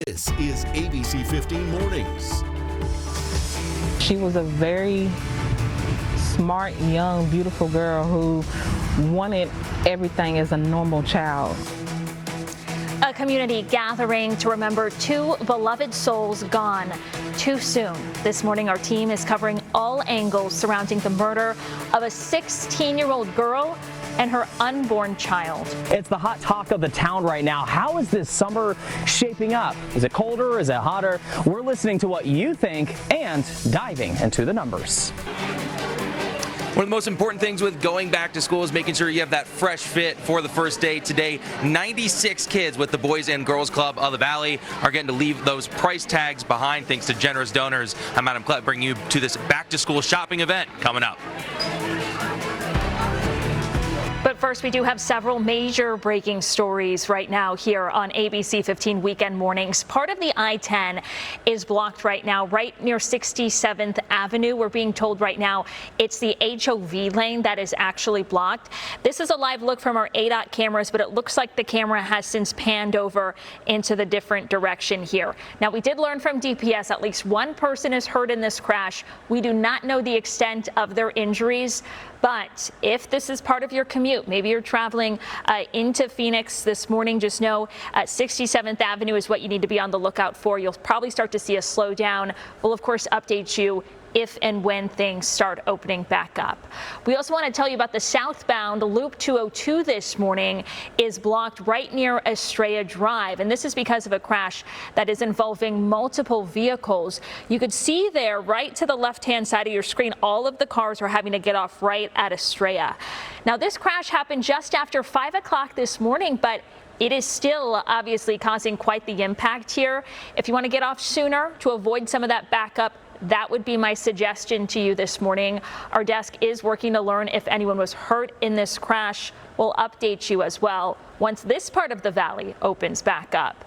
This is ABC15 Mornings. She was a very smart, young, beautiful girl who wanted everything as a normal child. A community gathering to remember two beloved souls gone too soon. This morning, our team is covering all angles surrounding the murder of a 16-year-old girl and her unborn child. It's the hot talk of the town right now. How is this summer shaping up? Is it colder? Is it hotter? We're listening to what you think and diving into the numbers. One of the most important things with going back to school is making sure you have that fresh fit for the first day. Today, 96 kids with the Boys and Girls Club of the Valley are getting to leave those price tags behind thanks to generous donors. I'm Adam Klett bringing you to this back to school shopping event coming up. But first, we do have several major breaking stories right now here on ABC 15 Weekend Mornings. Part of the I-10 is blocked right now, right near 67th Avenue. We're being told right now it's the HOV lane that is actually blocked. This is a live look from our ADOT cameras, but it looks like the camera has since panned over into the different direction here. Now, we did learn from DPS at least one person is hurt in this crash. We do not know the extent of their injuries. But if this is part of your commute, maybe you're traveling into Phoenix this morning, just know 67th Avenue is what you need to be on the lookout for. You'll probably start to see a slowdown. We'll, of course, update you if and when things start opening back up. We also want to tell you about the southbound Loop 202 this morning is blocked right near Estrella Drive, and this is because of a crash that is involving multiple vehicles. You could see there right to the left-hand side of your screen, all of the cars are having to get off right at Estrella. Now, this crash happened just after 5 o'clock this morning, but it is still obviously causing quite the impact here. If you want to get off sooner to avoid some of that backup, that would be my suggestion to you this morning. Our desk is working to learn if anyone was hurt in this crash. We'll update you as well once this part of the valley opens back up.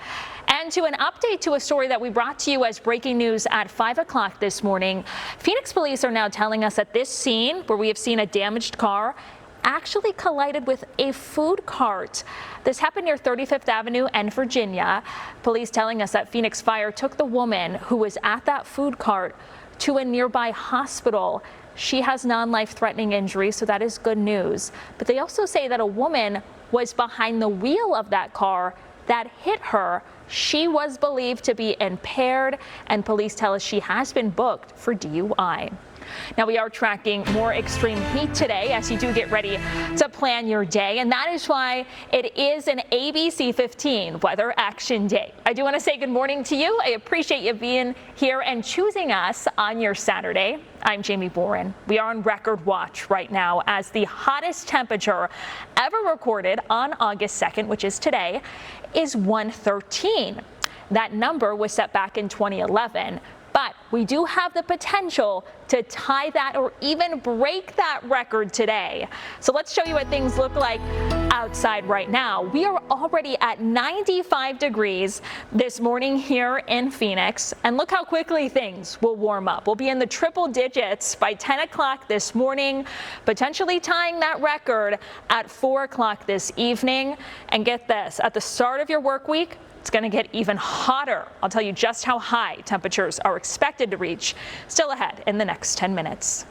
And to an update to a story that we brought to you as breaking news at 5 o'clock this morning, Phoenix police are now telling us that this scene, where we have seen a damaged car, actually collided with a food cart. This happened near 35th Avenue and Virginia. Police telling us that Phoenix Fire took the woman who was at that food cart to a nearby hospital. She has non-life-threatening injuries, so that is good news. But they also say that a woman was behind the wheel of that car that hit her. She was believed to be impaired, and police tell us she has been booked for DUI. Now, we are tracking more extreme heat today as you do get ready to plan your day, and that is why it is an ABC 15 Weather Action Day. I do want to say good morning to you. I appreciate you being here and choosing us on your Saturday. I'm Jamie Boren. We are on record watch right now as the hottest temperature ever recorded on August 2nd, which is today, is 113. That number was set back in 2011. But we do have the potential to tie that or even break that record today. So let's show you what things look like outside right now. We are already at 95 degrees this morning here in Phoenix. And look how quickly things will warm up. We'll be in the triple digits by 10 o'clock this morning, potentially tying that record at 4 o'clock this evening. And get this, at the start of your work week, it's going to get even hotter. I'll tell you just how high temperatures are expected to reach still ahead in the next 10 minutes.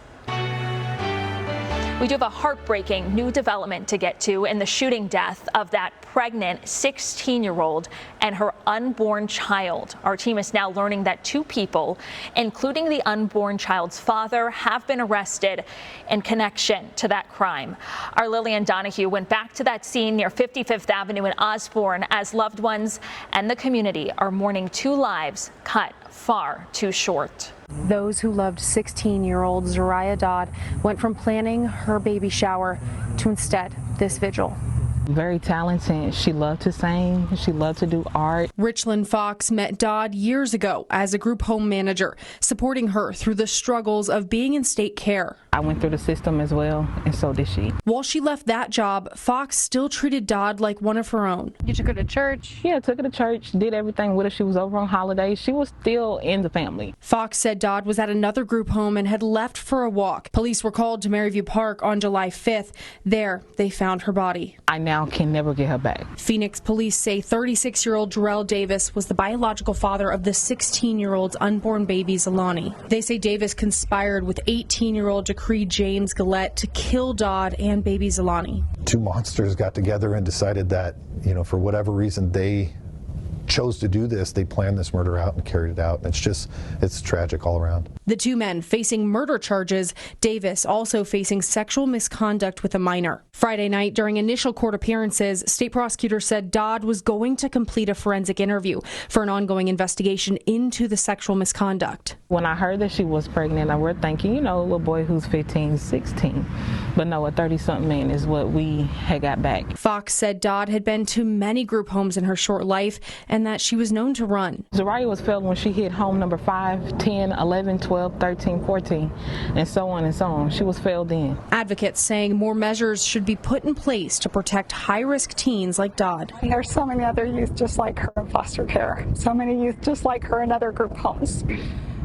We do have a heartbreaking new development to get to in the shooting death of that pregnant 16-year-old and her unborn child. Our team is now learning that two people, including the unborn child's father, have been arrested in connection to that crime. Our Lillian Donahue went back to that scene near 55th Avenue in Osborne as loved ones and the community are mourning two lives cut far too short. Those who loved 16-year-old Zariah Dodd went from planning her baby shower to instead this vigil. Very talented. She loved to sing. She loved to do art. Richland Fox met Dodd years ago as a group home manager, supporting her through the struggles of being in state care. I went through the system as well, and so did she. While she left that job, Fox still treated Dodd like one of her own. You took her to church? Yeah, took her to church, did everything with her. She was over on holidays. She was still in the family. Fox said Dodd was at another group home and had left for a walk. Police were called to Maryview Park on July 5th. There, they found her body. I now now can never get her back. Phoenix police say 36-year-old Jarrell Davis was the biological father of the 16-year-old's unborn baby Zalani. They say Davis conspired with 18-year-old Jacree James Gillette to kill Dodd and baby Zalani. Two monsters got together and decided that, for whatever reason they chose to do this, they planned this murder out and carried it out. It's tragic all around. The two men facing murder charges, Davis also facing sexual misconduct with a minor. Friday night, during initial court appearances, state prosecutors said Dodd was going to complete a forensic interview for an ongoing investigation into the sexual misconduct. When I heard that she was pregnant, we're thinking, a little boy who's 15, 16. But no, a 30-something man is what we had got back. Fox said Dodd had been to many group homes in her short life and that she was known to run. Zariah was failed when she hit home number 5, 10, 11, 12, 13, 14, and so on and so on. She was failed in. Advocates saying more measures should be put in place to protect high-risk teens like Dodd. And there's so many other youth just like her in foster care, so many youth just like her in other group homes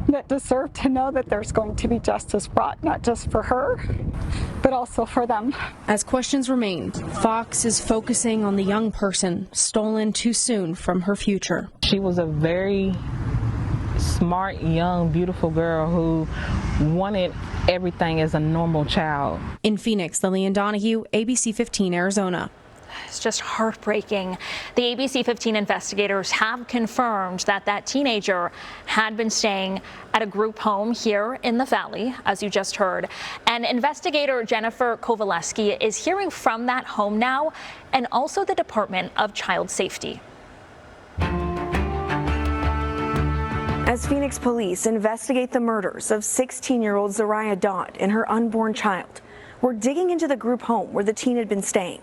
that deserve to know that there's going to be justice brought, not just for her, but also for them. As questions remain, Fox is focusing on the young person stolen too soon from her future. She was a very smart, young, beautiful girl who wanted everything as a normal child. In Phoenix, Lillian Donahue, ABC15 Arizona. It's just heartbreaking. The ABC15 investigators have confirmed that teenager had been staying at a group home here in the Valley, as you just heard. And investigator Jennifer Kovaleski is hearing from that home now, and also the Department of Child Safety. As Phoenix police investigate the murders of 16-year-old Zariah Dodd and her unborn child, we're digging into the group home where the teen had been staying.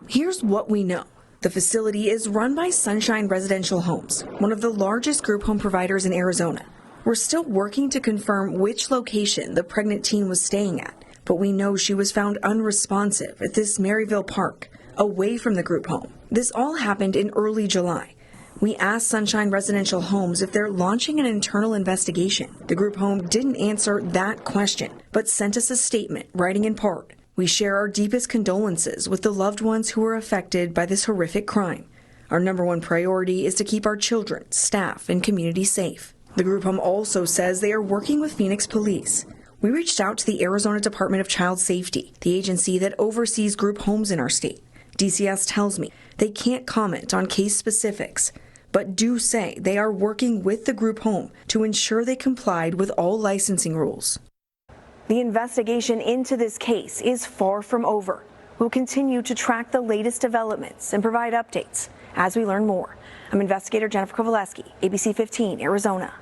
Here's what we know. The facility is run by Sunshine Residential Homes, one of the largest group home providers in Arizona. We're still working to confirm which location the pregnant teen was staying at, but we know she was found unresponsive at this Maryville Park, away from the group home. This all happened in early July. We asked Sunshine Residential Homes if they're launching an internal investigation. The group home didn't answer that question, but sent us a statement writing in part, "We share our deepest condolences with the loved ones who were affected by this horrific crime. Our number one priority is to keep our children, staff, and community safe." The group home also says they are working with Phoenix police. We reached out to the Arizona Department of Child Safety, the agency that oversees group homes in our state. DCS tells me they can't comment on case specifics, but do say they are working with the group home to ensure they complied with all licensing rules. The investigation into this case is far from over. We'll continue to track the latest developments and provide updates as we learn more. I'm investigator Jennifer Kovaleski, ABC15 Arizona.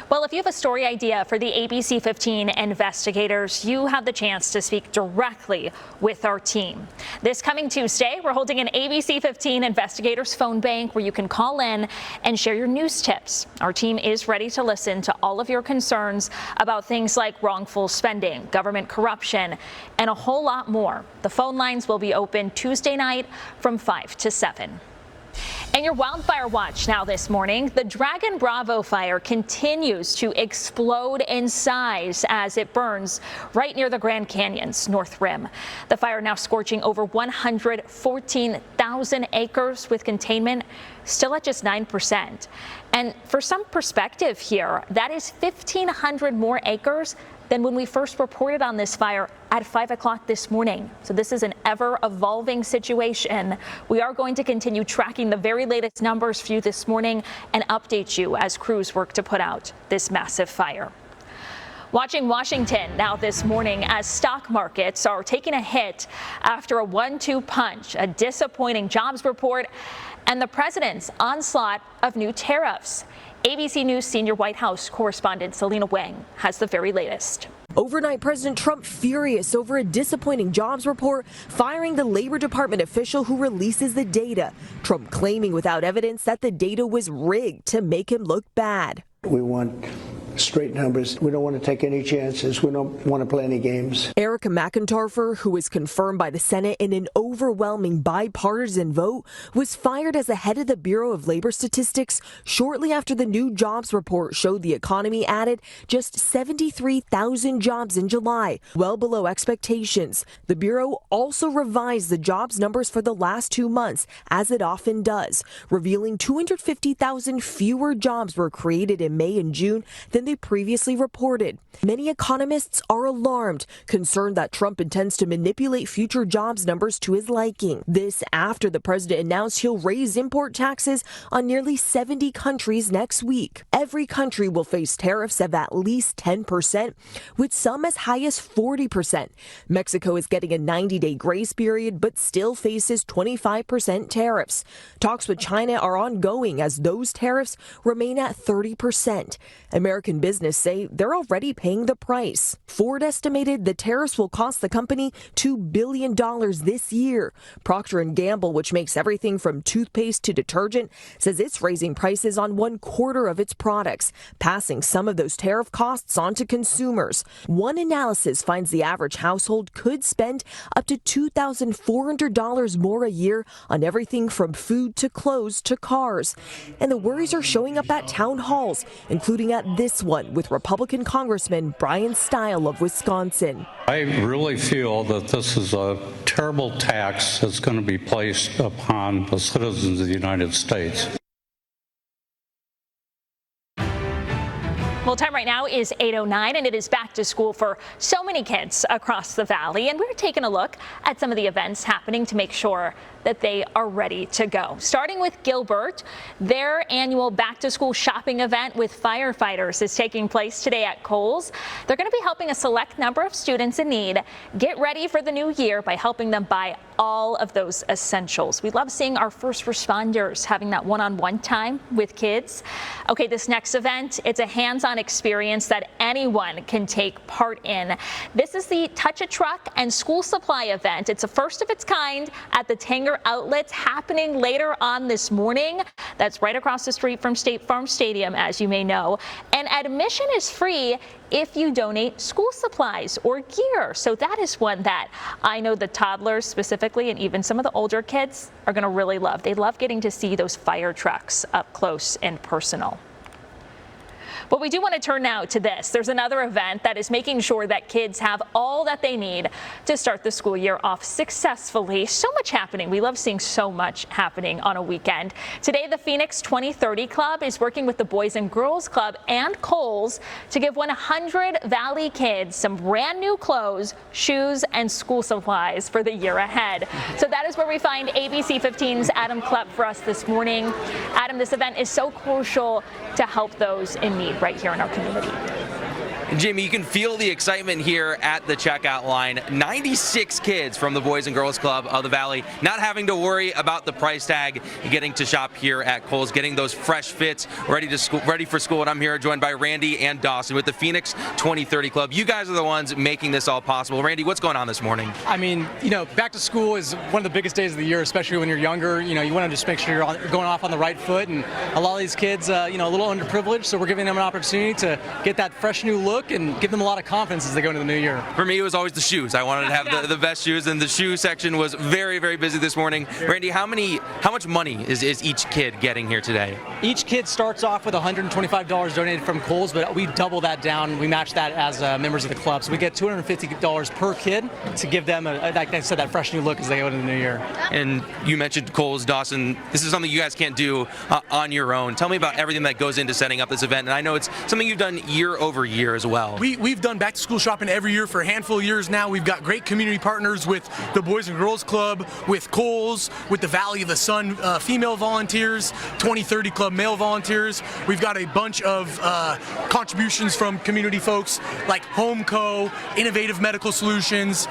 Well, if you have a story idea for the ABC15 investigators, you have the chance to speak directly with our team. This coming Tuesday, we're holding an ABC15 investigators phone bank where you can call in and share your news tips. Our team is ready to listen to all of your concerns about things like wrongful spending, government corruption, and a whole lot more. The phone lines will be open Tuesday night from 5 to 7. And your wildfire watch now this morning. The Dragon Bravo fire continues to explode in size as it burns right near the Grand Canyon's North Rim. The fire now scorching over 114,000 acres with containment still at just 9%. And for some perspective here, that is 1,500 more acres than when we first reported on this fire at 5 o'clock this morning. So this is an ever-evolving situation. We are going to continue tracking the very latest numbers for you this morning and update you as crews work to put out this massive fire. Watching Washington now this morning as stock markets are taking a hit after a 1-2 punch, a disappointing jobs report, and the president's onslaught of new tariffs. ABC News senior White House correspondent Selena Wang has the very latest. Overnight, President Trump furious over a disappointing jobs report, firing the Labor Department official who releases the data. Trump claiming without evidence that the data was rigged to make him look bad. We want straight numbers. We don't want to take any chances. We don't want to play any games. Erica McIntarfer, who was confirmed by the Senate in an overwhelming bipartisan vote, was fired as the head of the Bureau of Labor Statistics shortly after the new jobs report showed the economy added just 73,000 jobs in July, well below expectations. The Bureau also revised the jobs numbers for the last 2 months, as it often does, revealing 250,000 fewer jobs were created in May and June than they previously reported. Many economists are alarmed, concerned that Trump intends to manipulate future jobs numbers to his liking. This after the president announced he'll raise import taxes on nearly 70 countries next week. Every country will face tariffs of at least 10%, with some as high as 40%. Mexico is getting a 90-day grace period, but still faces 25% tariffs. Talks with China are ongoing as those tariffs remain at 30%. American business say they're already paying the price. Ford estimated the tariffs will cost the company $2 billion this year. Procter & Gamble, which makes everything from toothpaste to detergent, says it's raising prices on 1/4 of its products, passing some of those tariff costs on to consumers. One analysis finds the average household could spend up to $2,400 more a year on everything from food to clothes to cars. And the worries are showing up at town halls, including at this one with Republican Congressman Brian Stile of Wisconsin. I really feel that this is a terrible tax that's going to be placed upon the citizens of the United States. Well, time right now is 8:09, and it is back to school for so many kids across the valley. And we're taking a look at some of the events happening to make sure that they are ready to go. Starting with Gilbert, their annual back-to-school shopping event with firefighters is taking place today at Kohl's. They're going to be helping a select number of students in need get ready for the new year by helping them buy all of those essentials. We love seeing our first responders having that one-on-one time with kids. Okay, this next event, it's a hands-on experience that anyone can take part in. This is the Touch a Truck and School Supply event. It's a first of its kind at the Tanger Outlets, happening later on this morning. That's right across the street from State Farm Stadium, as you may know. And admission is free if you donate school supplies or gear. So that is one that I know the toddlers specifically, and even some of the older kids, are going to really love. They love getting to see those fire trucks up close and personal. But we do want to turn now to this. There's another event that is making sure that kids have all that they need to start the school year off successfully. So much happening. We love seeing so much happening on a weekend. Today, the Phoenix 2030 Club is working with the Boys and Girls Club and Kohl's to give 100 Valley kids some brand new clothes, shoes, and school supplies for the year ahead. So that is where we find ABC 15's Adam Klepp for us this morning. Adam, this event is so crucial to help those in need right here in our community. Jimmy, you can feel the excitement here at the checkout line. 96 kids from the Boys and Girls Club of the Valley not having to worry about the price tag, getting to shop here at Kohl's, getting those fresh fits ready for school. And I'm here joined by Randy and Dawson with the Phoenix 2030 Club. You guys are the ones making this all possible. Randy, what's going on this morning? I mean, back to school is one of the biggest days of the year, especially when you're younger. You want to just make sure you're going off on the right foot. And a lot of these kids, a little underprivileged, so we're giving them an opportunity to get that fresh new look and give them a lot of confidence as they go into the new year. For me, it was always the shoes. I wanted to have the best shoes, and the shoe section was very, very busy this morning. Randy, how much money is each kid getting here today? Each kid starts off with $125 donated from Kohl's, but we double that down. We match that as members of the club. So we get $250 per kid to give them, like I said, that fresh new look as they go into the new year. And you mentioned Kohl's, Dawson. This is something you guys can't do on your own. Tell me about everything that goes into setting up this event. And I know it's something you've done year over year as well. We've done back to school shopping every year for a handful of years now. We've got great community partners with the Boys and Girls Club, with Kohl's, with the Valley of the Sun female volunteers, 2030 Club male volunteers. We've got a bunch of contributions from community folks like HomeCo, Innovative Medical Solutions,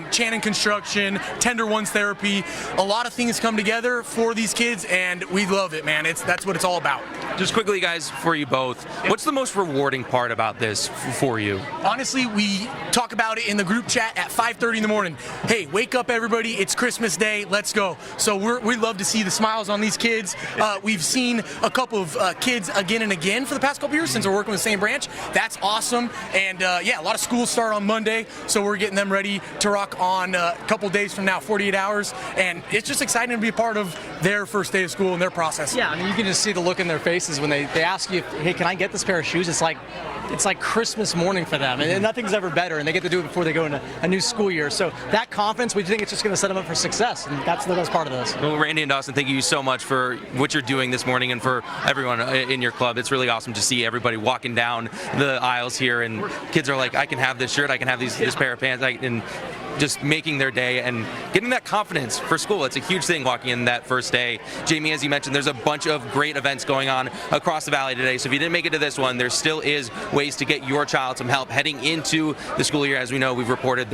Channon Construction, Tender Ones Therapy. A lot of things come together for these kids, and we love it, man. That's what it's all about. Just quickly, guys, for you both, what's the most rewarding part about this for you? Honestly, we talk about it in the group chat at 5:30 in the morning. Hey, wake up everybody, it's Christmas Day, let's go. So we love to see the smiles on these kids. We've seen a couple of kids again and again for the past couple years since we're working with the same branch. That's awesome. And yeah, a lot of schools start on Monday, so we're getting them ready to rock on a couple days from now, 48 hours. And it's just exciting to be a part of their first day of school and their process. Yeah, I mean, you can just see the look in their faces when they ask you, hey, can I get this pair of shoes? It's like Christmas morning for them, and nothing's ever better, and they get to do it before they go into a new school year. So that confidence, we think it's just going to set them up for success, and that's the best part of this. Well, Randy and Dawson, thank you so much for what you're doing this morning and for everyone in your club. It's really awesome to see everybody walking down the aisles here, and kids are like, I can have this shirt, I can have this pair of pants, and just making their day and getting that confidence for school. It's a huge thing walking in that first day. Jamie, as you mentioned, there's a bunch of great events going on across the valley today. So if you didn't make it to this one, there still is ways to get your child some help heading into the school year. As we know, we've reported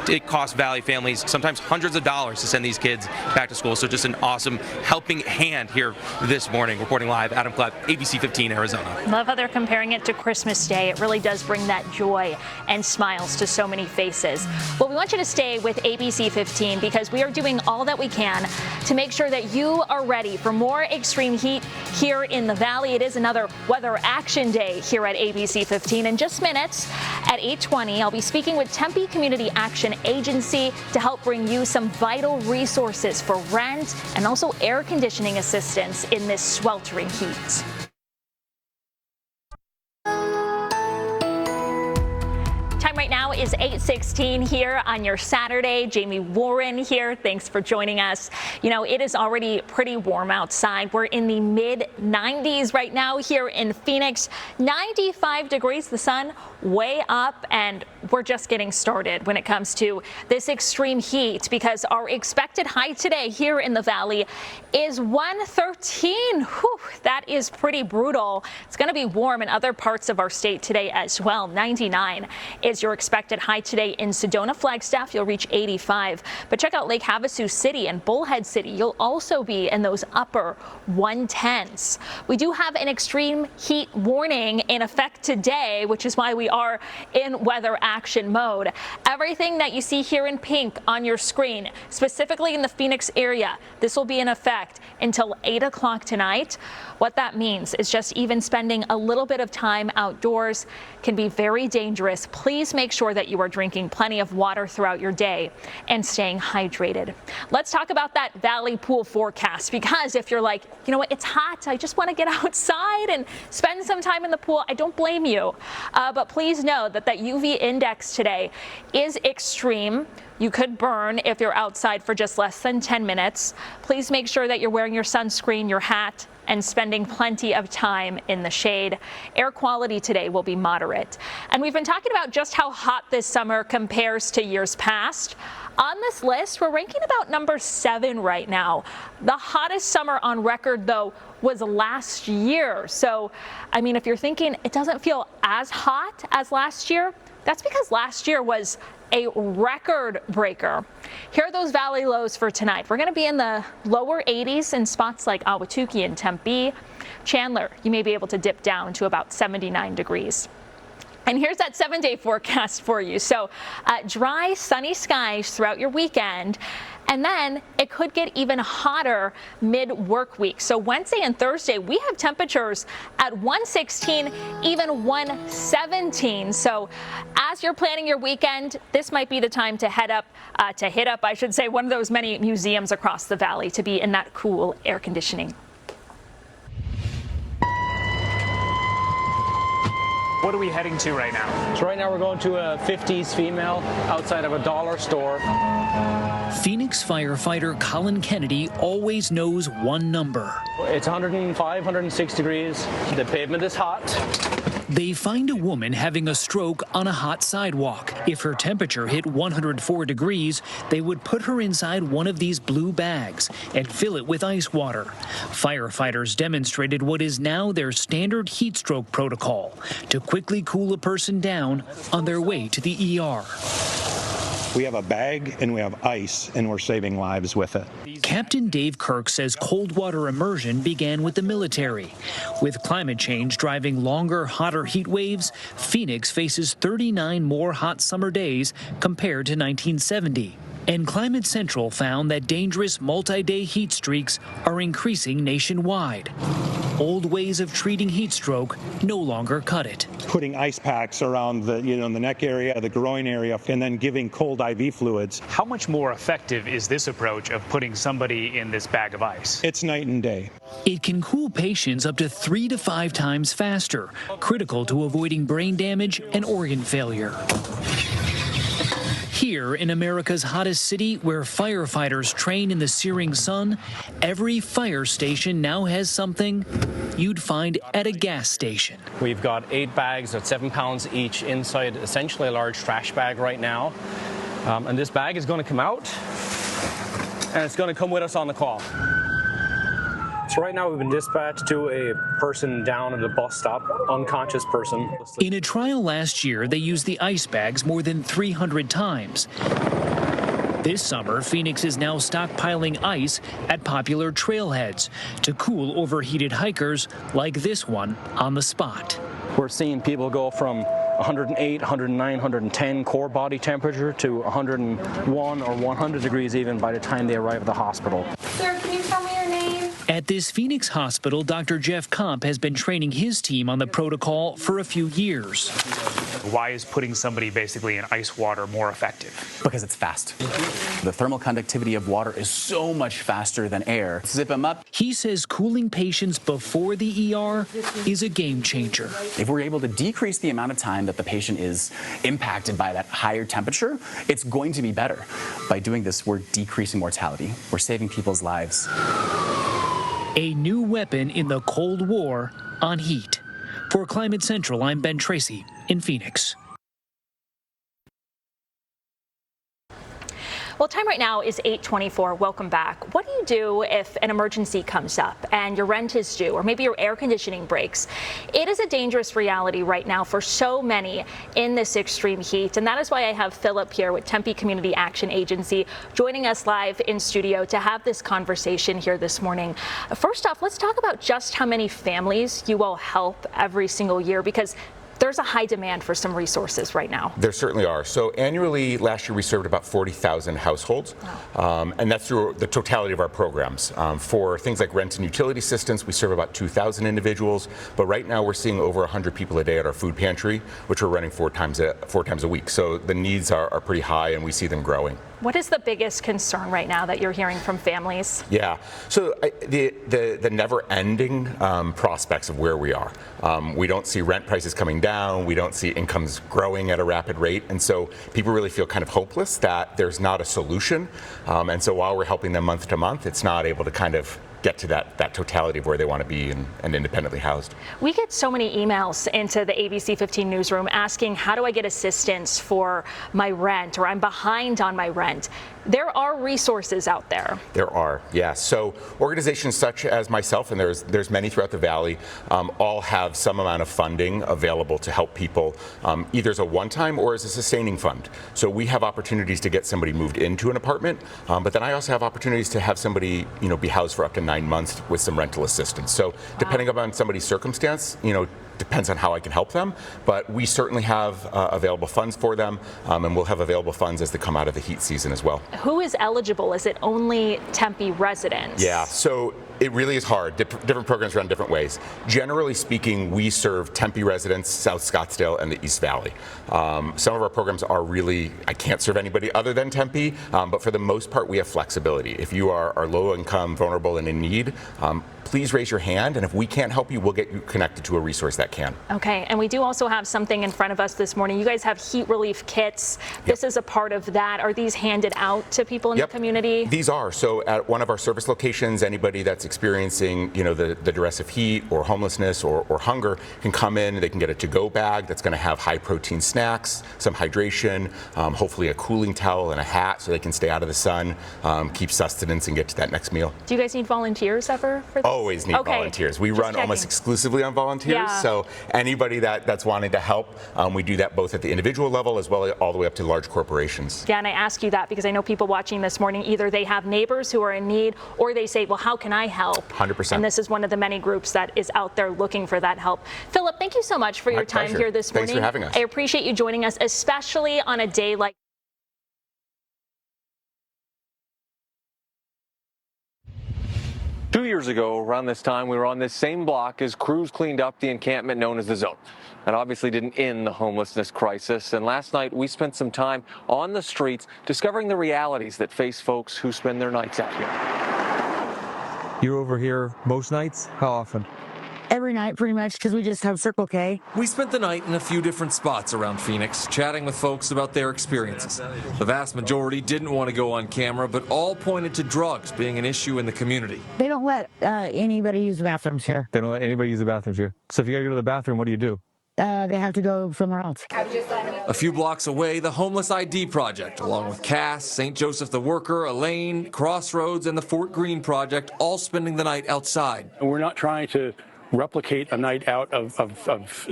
it costs Valley families sometimes hundreds of dollars to send these kids back to school. So just an awesome helping hand here this morning. Reporting live, Adam Klepp, ABC 15, Arizona. Love how they're comparing it to Christmas Day. It really does bring that joy and smiles to so many faces. Well, we want you to stay with ABC 15 because we are doing all that we can to make sure that you are ready for more extreme heat here in the valley. It is another weather action day here at ABC 15. In just minutes at 8:20, I'll be speaking with Tempe Community Action Agency to help bring you some vital resources for rent and also air conditioning assistance in this sweltering heat. Right now is 8:16 here on your Saturday. Jamie Warren here. Thanks for joining us. You know, it is already pretty warm outside. We're in the mid-90s right now here in Phoenix. 95 degrees, the sun way up, and we're just getting started when it comes to this extreme heat because our expected high today here in the valley is 113. Whew, that is pretty brutal. It's going to be warm in other parts of our state today as well. 99 is your expected high today in Sedona. Flagstaff, you'll reach 85. But check out Lake Havasu City and Bullhead City. You'll also be in those upper 110s. We do have an extreme heat warning in effect today, which is why we are in weather action mode. Everything that you see here in pink on your screen, specifically in the Phoenix area, this will be in effect until 8 o'clock tonight. What that means is just even spending a little bit of time outdoors can be very dangerous. Please make sure that you are drinking plenty of water throughout your day and staying hydrated. Let's talk about that valley pool forecast, because if you're like, you know what, it's hot, I just want to get outside and spend some time in the pool, I don't blame you. But please know that UV index today is extreme. You could burn if you're outside for just less than 10 minutes. Please make sure that you're wearing your sunscreen, your hat, and spending plenty of time in the shade. Air quality today will be moderate. And we've been talking about just how hot this summer compares to years past. On this list, we're ranking about number 7 right now. The hottest summer on record, though, was last year. So, I mean, if you're thinking it doesn't feel as hot as last year, that's because last year was a record breaker. Here are those valley lows for tonight. We're going to be in the lower 80s in spots like Ahwatukee and Tempe. Chandler, you may be able to dip down to about 79 degrees. And here's that 7-day forecast for you. So dry, sunny skies throughout your weekend. And then it could get even hotter mid-work week. So Wednesday and Thursday, we have temperatures at 116, even 117. So as you're planning your weekend, this might be the time to hit up one of those many museums across the valley to be in that cool air conditioning. What are we heading to right now? So right now we're going to a 50s female outside of a dollar store. Phoenix firefighter Colin Kennedy always knows one number. It's 105, 106 degrees. The pavement is hot. They find a woman having a stroke on a hot sidewalk. If her temperature hit 104 degrees, they would put her inside one of these blue bags and fill it with ice water. Firefighters demonstrated what is now their standard heat stroke protocol to quickly cool a person down on their way to the ER. We have a bag and we have ice, and we're saving lives with it. Captain Dave Kirk says cold water immersion began with the military. With climate change driving longer, hotter heat waves, Phoenix faces 39 more hot summer days compared to 1970. And Climate Central found that dangerous multi-day heat streaks are increasing nationwide. Old ways of treating heat stroke no longer cut it. Putting ice packs around the neck area, the groin area, and then giving cold IV fluids. How much more effective is this approach of putting somebody in this bag of ice? It's night and day. It can cool patients up to 3 to 5 times faster, critical to avoiding brain damage and organ failure. Here in America's hottest city, where firefighters train in the searing sun, every fire station now has something you'd find at a gas station. We've got 8 bags at 7 pounds each inside essentially a large trash bag right now. And this bag is going to come out, and it's going to come with us on the call. So right now we've been dispatched to a person down at a bus stop, unconscious person. In a trial last year, they used the ice bags more than 300 times. This summer, Phoenix is now stockpiling ice at popular trailheads to cool overheated hikers like this one on the spot. We're seeing people go from 108, 109, 110 core body temperature to 101 or 100 degrees even by the time they arrive at the hospital. Sir, can you tell me your name? At this Phoenix hospital, Dr. Jeff Komp has been training his team on the protocol for a few years. Why is putting somebody basically in ice water more effective? Because it's fast. The thermal conductivity of water is so much faster than air. Zip them up. He says cooling patients before the ER is a game changer. If we're able to decrease the amount of time that the patient is impacted by that higher temperature, it's going to be better. By doing this, we're decreasing mortality. We're saving people's lives. A new weapon in the Cold War on heat. For Climate Central, I'm Ben Tracy in Phoenix. Well, time right now is 8:24. Welcome back. What do you do if an emergency comes up and your rent is due or maybe your air conditioning breaks? It is a dangerous reality right now for so many in this extreme heat. And that is why I have Philip here with Tempe Community Action Agency joining us live in studio to have this conversation here this morning. First off, let's talk about just how many families you all help every single year, because there's a high demand for some resources right now. There certainly are. So annually, last year we served about 40,000 households, and that's through the totality of our programs. For things like rent and utility assistance, we serve about 2,000 individuals, but right now we're seeing over 100 people a day at our food pantry, which we're running four times a week. So the needs are pretty high, and we see them growing. What is the biggest concern right now that you're hearing from families? Yeah, so the never-ending prospects of where we are. We don't see rent prices coming down. We don't see incomes growing at a rapid rate. And so people really feel kind of hopeless that there's not a solution. And so while we're helping them month to month, it's not able to kind of get to that totality of where they want to be and independently housed. We get so many emails into the ABC15 newsroom asking, how do I get assistance for my rent, or I'm behind on my rent? There are resources out there. There are, yes. So organizations such as myself, and there's many throughout the Valley, all have some amount of funding available to help people, either as a one-time or as a sustaining fund. So we have opportunities to get somebody moved into an apartment, but then I also have opportunities to have somebody, be housed for up to 9 months with some rental assistance. So depending upon somebody's circumstance, depends on how I can help them, but we certainly have available funds for them, and we'll have available funds as they come out of the heat season as well. Who is eligible? Is it only Tempe residents? Yeah, so it really is hard. Different programs run different ways. Generally speaking, we serve Tempe residents, South Scottsdale, and the East Valley. Some of our programs are really, I can't serve anybody other than Tempe, but for the most part, we have flexibility. If you are low income, vulnerable, and in need, please raise your hand, and if we can't help you, we'll get you connected to a resource that can. Okay, and we do also have something in front of us this morning. You guys have heat relief kits. This is a part of that. Are these handed out to people in the community? These are. So at one of our service locations, anybody that's experiencing, the duress of heat or homelessness or hunger can come in. They can get a to-go bag that's going to have high-protein snacks, some hydration, hopefully a cooling towel and a hat so they can stay out of the sun, keep sustenance, and get to that next meal. Do you guys need volunteers ever for this? always need volunteers. We run almost exclusively on volunteers, so anybody that's wanting to help, we do that both at the individual level as well as all the way up to large corporations. Yeah, and I ask you that because I know people watching this morning, either they have neighbors who are in need or they say, well, how can I help? 100%. And this is one of the many groups that is out there looking for that help. Philip, thank you so much for your time here this morning. Thanks for having us. I appreciate you joining us, especially on a day like 2 years ago, around this time, we were on this same block as crews cleaned up the encampment known as the Zone. That obviously didn't end the homelessness crisis, and last night we spent some time on the streets discovering the realities that face folks who spend their nights out here. You're over here most nights? How often? Every night, pretty much, because we just have Circle K. We spent the night in a few different spots around Phoenix, chatting with folks about their experiences. The vast majority didn't want to go on camera, but all pointed to drugs being an issue in the community. They don't let anybody use the bathrooms here. They don't let anybody use the bathrooms here. So if you gotta go to the bathroom, what do you do? They have to go somewhere else. A few blocks away, the Homeless ID Project, along with Cass, St. Joseph the Worker, Elaine, Crossroads, and the Fort Greene Project, all spending the night outside. We're not trying to replicate a night out of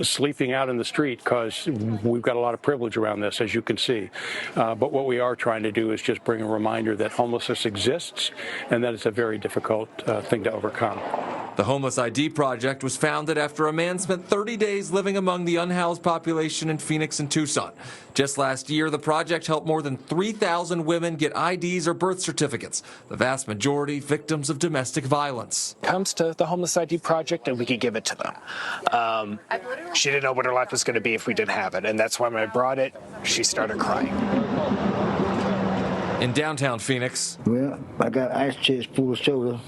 sleeping out in the street, because we've got a lot of privilege around this, as you can see. But what we are trying to do is just bring a reminder that homelessness exists and that it's a very difficult thing to overcome. The Homeless ID Project was founded after a man spent 30 days living among the unhoused population in Phoenix and Tucson. Just last year, the project helped more than 3,000 women get IDs or birth certificates, the vast majority victims of domestic violence. Comes to the Homeless ID Project and we could give it to them. She didn't know what her life was going to be if we didn't have it, and that's why when I brought it, she started crying. In downtown Phoenix, Well, I got ice chest full of soda.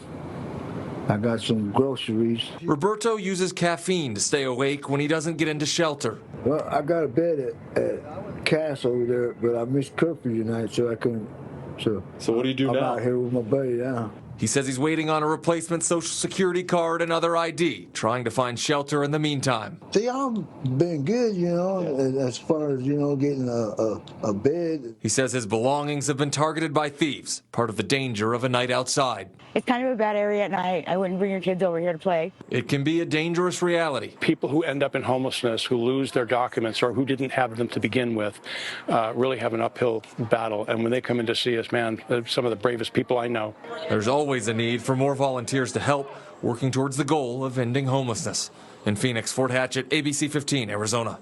I got some groceries. Roberto uses caffeine to stay awake when he doesn't get into shelter. Well, I got a bed at Cass over there, but I missed curfew tonight, so I couldn't. So what do you do I'm now? out here with my buddy now. He says he's waiting on a replacement social security card and other ID, trying to find shelter in the meantime. They all been good, you know, as far as, you know, getting a bed. He says his belongings have been targeted by thieves, part of the danger of a night outside. It's kind of a bad area at night. I wouldn't bring your kids over here to play. It can be a dangerous reality. People who end up in homelessness, who lose their documents or who didn't have them to begin with, really have an uphill battle. And when they come in to see us, man, they're some of the bravest people I know. There's always a need for more volunteers to help, working towards the goal of ending homelessness. In Phoenix, Fort Hatchett, ABC 15, Arizona.